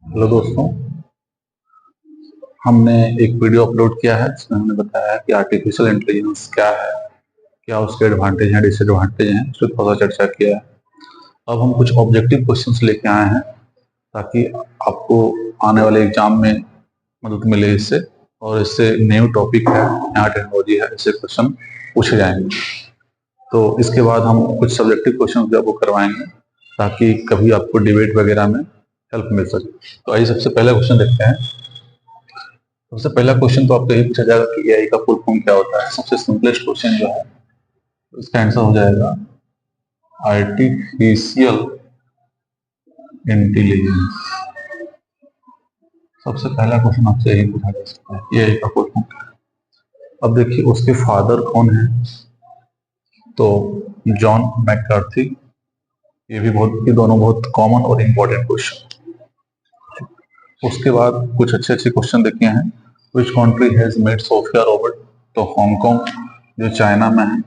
Hello दोस्तों, हमने एक वीडियो अपलोड किया है जिसमें हमने बताया है कि आर्टिफिशियल इंटेलिजेंस क्या है, क्या उसके एडवांटेज हैं, डिसएडवांटेज हैं, उस पर थोड़ा सा चर्चा किया है। अब हम कुछ ऑब्जेक्टिव क्वेश्चंस लेके आए हैं ताकि आपको आने वाले एग्जाम में मदद मिले इससे। और इससे न्यू टॉपिक है, नया टेक्नोलॉजी है, ऐसे क्वेश्चन पूछे जाएंगे। तो इसके बाद हम कुछ सब्जेक्टिव क्वेश्चन भी आपको करवाएंगे ताकि कभी आपको डिबेट वगैरह में हेल्प मिल सके। तो आइए सबसे पहला क्वेश्चन देखते हैं। सबसे पहला क्वेश्चन तो आपको यही पूछा जाएगा कि एआई का फुल फॉर्म क्या होता है। सबसे सिंपलेस्ट क्वेश्चन जो है इसका आंसर हो जाएगा आर्टिफिशियल इंटेलिजेंस। सबसे पहला क्वेश्चन आपसे यही पूछा जा सकता है एआई का फुल फॉर्म क्या है। अब देखिए उसके फादर कौन है, तो जॉन मैककार्थी। ये दोनों बहुत कॉमन और इम्पोर्टेंट क्वेश्चन। उसके बाद कुछ अच्छे अच्छे क्वेश्चन देखे हैं। Which country has made Sophia robot, तो हांगकांग जो चाइना में है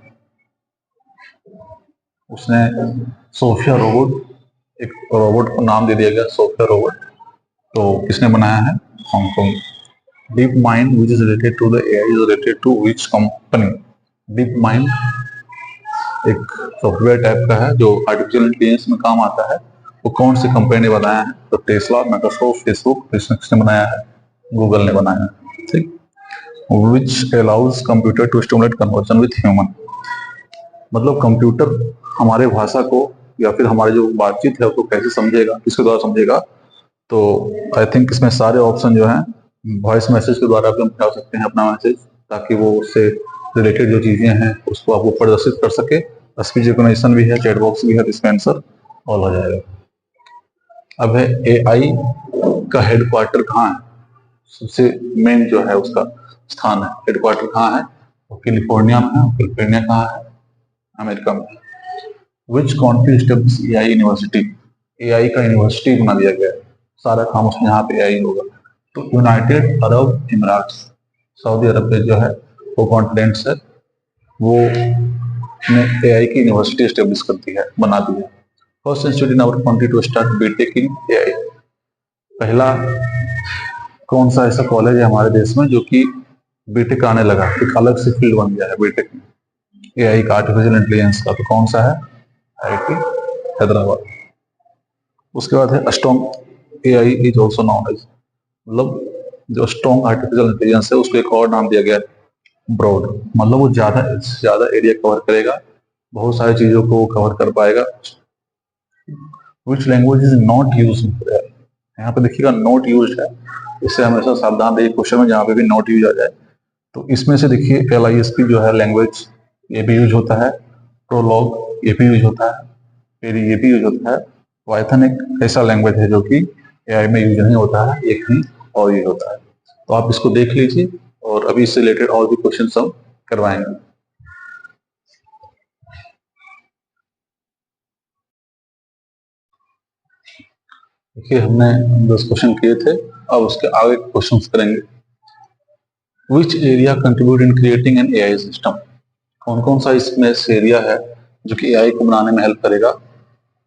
उसने सोफिया रोबोट, एक रोबोट को नाम दे दिया गया सोफिया रोबोट। तो किसने बनाया है? Hong Kong. DeepMind which is related to the AI is related to which company? DeepMind एक सॉफ्टवेयर टाइप का है जो आर्टिफिशियल इंटेलिजेंस में काम आता है। वो कौन सी कंपनी ने बनाया है? तो टेस्ला, माइक्रोसॉफ्ट, फेसबुक, किसने बनाया है? गूगल ने बनाया है। ठीक। Which allows computer to stimulate conversion with human, मतलब कंप्यूटर हमारे भाषा को या फिर हमारी जो बातचीत है उसको कैसे समझेगा, किसके द्वारा समझेगा? तो आई थिंक इसमें सारे ऑप्शन जो हैं वॉइस मैसेज के द्वारा भी हम पहुंचा सकते हैं अपना मैसेज, ताकि वो उससे रिलेटेड जो चीजें हैं उसको आपको प्रदर्शित कर सके। स्पीच रिकॉग्निशन भी है, चैट बॉक्स भी है, तो इसका आंसर ऑल हो जाएगा। अब है एआई का हेडक्वार्टर कहाँ है? सबसे मेन जो है उसका स्थान है, हेडक्वार्टर कहाँ है? तो कैलिफोर्निया में है। कैलिफोर्निया कहाँ है? अमेरिका में। Which country establish AI university, AI का यूनिवर्सिटी बना दिया गया है, सारा काम उसमें यहाँ पे एआई होगा। तो यूनाइटेड अरब इमराट्स, सऊदी अरब में जो है वो कॉन्टिनेंट्स है, वो एआई की यूनिवर्सिटी एस्टेब्लिश करती है, बना दी है। First institute in our country to start BTech in AI, पहला कौन सा ऐसा कॉलेज है हमारे देश में जो कि बीटेक आने लगा, एक अलग से फील्ड बन गया है बीटेक में एआई का, आर्टिफिशियल इंटेलिजेंस का? तो कौन सा है? आईआईटी हैदराबाद। उसके बाद है strong AI is also known as, मतलब जो स्ट्रॉन्ग आर्टिफिशियल इंटेलिजेंस है उसको एक और नाम दिया गया है ब्रॉड, मतलब वो ज्यादा एरिया कवर करेगा, बहुत सारी चीजों को कवर कर पाएगा। Which language is not use, यहाँ पे देखिएगा नॉट यूज है, इससे हमेशा सावधान रहिए क्वेश्चन में जहाँ पे भी नॉट यूज आ जाए। तो इसमें से देखिए LISP जो है लैंग्वेज, ये भी यूज होता है। प्रोलॉग ये भी यूज होता है, फिर ये भी यूज होता है। पाइथन एक ऐसा लैंग्वेज है जो कि एआई में यूज नहीं होता है, एक ही और यूज होता है। तो आप इसको देख लीजिए और अभी इससे रिलेटेड और भी क्वेश्चन हम करवाएंगे। देखिए हमने 10 क्वेश्चन किए थे, अब उसके आगे क्वेश्चन करेंगे। Which area contribute in creating an AI system, कौन कौन सा इसमें से एरिया है जो कि एआई को बनाने में हेल्प करेगा?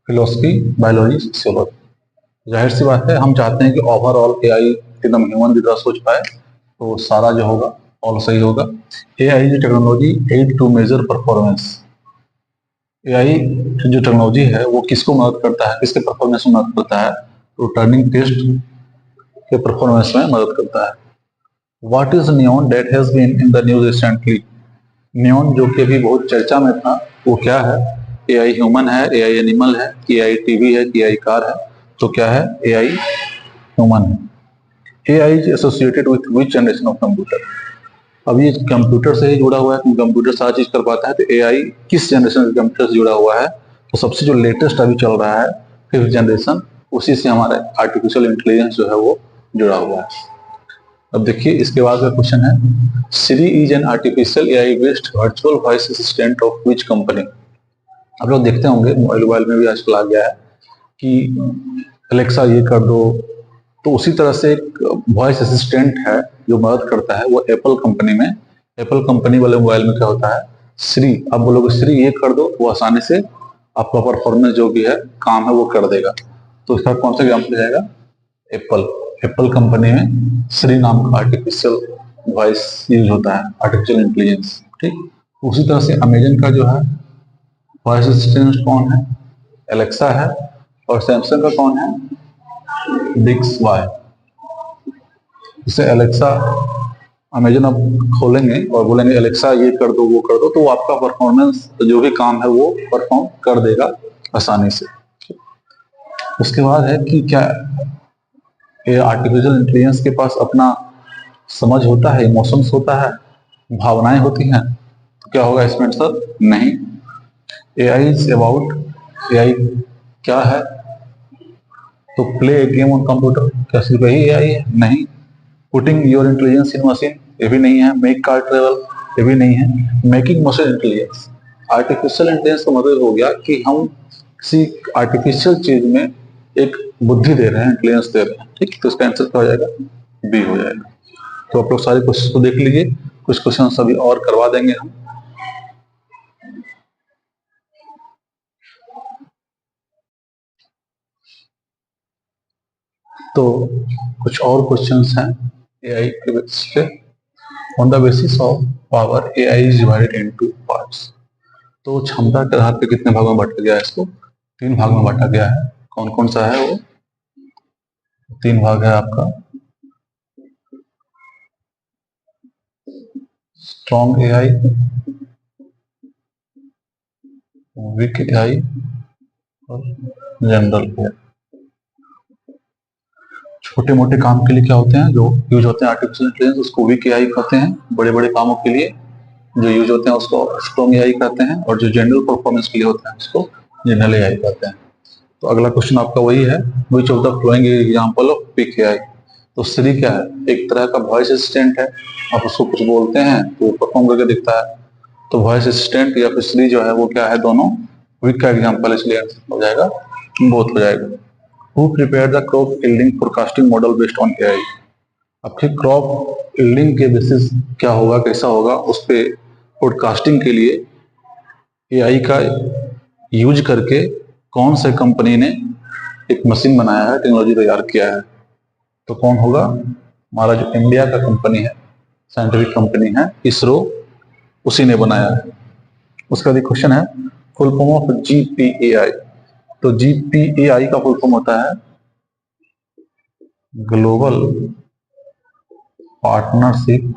Philosophy, biology, sociology. जाहिर सी बात है हम चाहते हैं कि ओवरऑल एआई एकदम ह्यूमन की तरह सोच पाए, तो सारा जो होगा ऑल सही होगा। AI is technology aid to measure performance, AI जो टेक्नोलॉजी है वो किसको मदद करता है, किसके परफॉर्मेंस में मदद करता है? तो टर्निंग टेस्ट के परफॉर्मेंस में मदद करता है। What is Neon that has been in the news recently, Neon जो कि अभी बहुत चर्चा में था वो क्या है? एआई ह्यूमन है, एआई एनिमल है, एआई टीवी है, एआई कार है? तो क्या है? एआई ह्यूमन है। AI is associated with which generation of computer, अब ये कंप्यूटर से ही जुड़ा हुआ है, कंप्यूटर सारा चीज कर पाता है, तो एआई किस जनरेशन के कंप्यूटर से जुड़ा हुआ है? तो सबसे जो लेटेस्ट अभी चल रहा है 5th जनरेशन, उसी से हमारा आर्टिफिशियल इंटेलिजेंस जो है वो जुड़ा हुआ है। अब देखिए इसके बाद का क्वेश्चन है, Siri is an artificial AI based virtual voice assistant of which company. आप लोग देखते होंगे मोबाइल में भी आजकल आ गया है कि अलेक्सा ये कर दो, तो उसी तरह से एक वॉइस असिस्टेंट है जो मदद करता है, वो एप्पल कंपनी में, एप्पल कंपनी वाले मोबाइल में क्या होता है? श्री, आप बोलोगे श्री ये कर दो, वो आसानी से आपका परफॉर्मेंस जो भी है काम है वो कर देगा। तो इसका कौन सा एग्जाम्पल जाएगा? एप्पल एप्पल कंपनी में श्री नाम का आर्टिफिशियल वॉइस यूज होता है, आर्टिफिशियल इंटेलिजेंस। ठीक, उसी तरह से अमेजन का जो है वॉइस असिस्टेंट कौन है, एलेक्सा है। और सैमसंग का कौन है, डिक्स वाई। जैसे एलेक्सा अमेजन आप खोलेंगे और बोलेंगे एलेक्सा ये कर दो वो कर दो, तो वो आपका परफॉर्मेंस जो भी काम है वो परफॉर्म कर देगा आसानी से। उसके बाद है कि क्या ये आर्टिफिशियल इंटेलिजेंस के पास अपना समझ होता है, इमोशंस होता है, भावनाएं होती हैं? तो क्या होगा इसमें आंसर, नहीं। एआई इज अबाउट, एआई क्या है, तो play A game on computer, क्या सिर्फ यही एआई है? नहीं। Putting your intelligence in machine, ये भी नहीं है। मेक कार ट्रेवल, ये भी नहीं है। Making machine intelligence, artificial intelligence का मतलब हो गया कि हम किसी आर्टिफिशियल चीज में एक बुद्धि दे रहे हैं, इंटेलिजेंस दे रहे हैं। ठीक, तो इसका आंसर क्या हो जाएगा, बी हो जाएगा। तो आप लोग सारे क्वेश्चन को देख लीजिए, कुछ क्वेश्चन अभी और करवा देंगे हम। तो कुछ और क्वेश्चंस हैं एआई के बेसिस पे। On the basis of power AI is divided into parts. तो क्षमता के आधार पे कितने भागों में बांटा गया है, इसको 3 भाग में बांटा गया है। कौन कौन सा है वो 3 भाग है आपका, स्ट्रॉन्ग एआई, वीक एआई और जनरल एआई। छोटे मोटे काम के लिए क्या होते हैं जो यूज होते हैं आर्टिफिशियल इंटेलिजेंस, उसको वीक एआई कहते हैं। बड़े बड़े कामों के लिए जो यूज होते हैं उसको स्ट्रॉन्ग एआई कहते हैं। और जो जनरल परफॉर्मेंस के लिए होते हैं उसको जनरल एआई कहते हैं। तो अगला क्वेश्चन आपका वही है, which of the flowing example of weak AI. तो श्री क्या है, एक तरह का वॉइस असिस्टेंट है। आप उसको कुछ बोलते हैं तो वो परफॉर्म करके दिखता है। तो वॉइस असिस्टेंट या फिर श्री जो है वो क्या है, दोनों वीक का एग्जांपल, इसलिए आंसर हो जाएगा बोथ हो जाएगा। Who prepare the crop yielding forecasting model based on AI. आपके क्रॉप यील्डिंग के बेसिस क्या होगा, कैसा होगा, उस पे फोरकास्टिंग के लिए एआई का यूज करके कौन से कंपनी ने एक मशीन बनाया है, टेक्नोलॉजी तैयार किया है। तो कौन होगा, हमारा जो इंडिया का कंपनी है, साइंटिफिक कंपनी है इसरो, उसी ने बनाया है। उसका भी क्वेश्चन है फुल फॉर्म ऑफ जीपीएआई। तो जीपीएआई का फुल फॉर्म होता है global partnership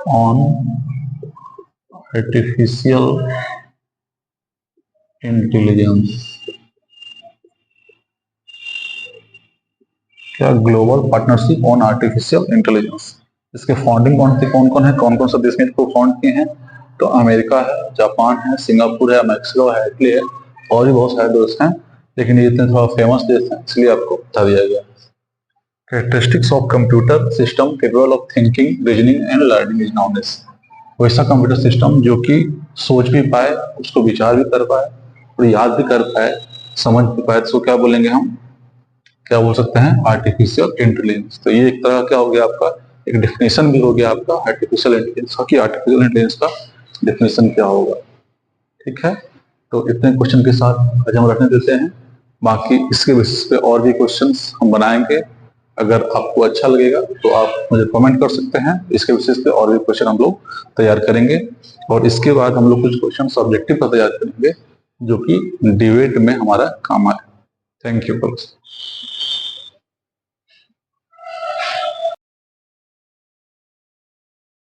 on artificial intelligence. क्या, global partnership on artificial intelligence. इसके फाउंडिंग कौन कौन है, कौन कौन सा देश ने इसको फाउंड किए हैं? तो अमेरिका है, जापान है, सिंगापुर है, मैक्सिको है, इटली है, और भी बहुत सारे देश हैं, लेकिन ये इतने थोड़ा फेमस देश हैं इसलिए आपको बता दिया गया। Characteristics of computer system capable of thinking, reasoning and learning is known as. वैसा कंप्यूटर सिस्टम जो कि सोच भी पाए, उसको विचार भी कर पाए और याद भी कर पाए, समझ भी पाए, तो क्या बोलेंगे हम, क्या बोल सकते हैं, आर्टिफिशियल इंटेलिजेंस। तो ये एक तरह क्या हो गया आपका, एक डेफिनेशन भी हो गया आपका आर्टिफिशियल इंटेलिजेंस का, कि आर्टिफिशियल इंटेलिजेंस का डेफिनेशन क्या होगा। ठीक है, तो इतने क्वेश्चन के साथ आज हम रखने देते हैं। बाकी इसके बेसिस पे और भी क्वेश्चंस हम बनाएंगे। अगर आपको अच्छा लगेगा तो आप मुझे कमेंट कर सकते हैं, इसके बेसिस पे और भी क्वेश्चन हम लोग तैयार करेंगे। और इसके बाद हम लोग कुछ क्वेश्चन ऑब्जेक्टिव का तैयार करेंगे जो कि डिबेट में हमारा काम आए। Thank you.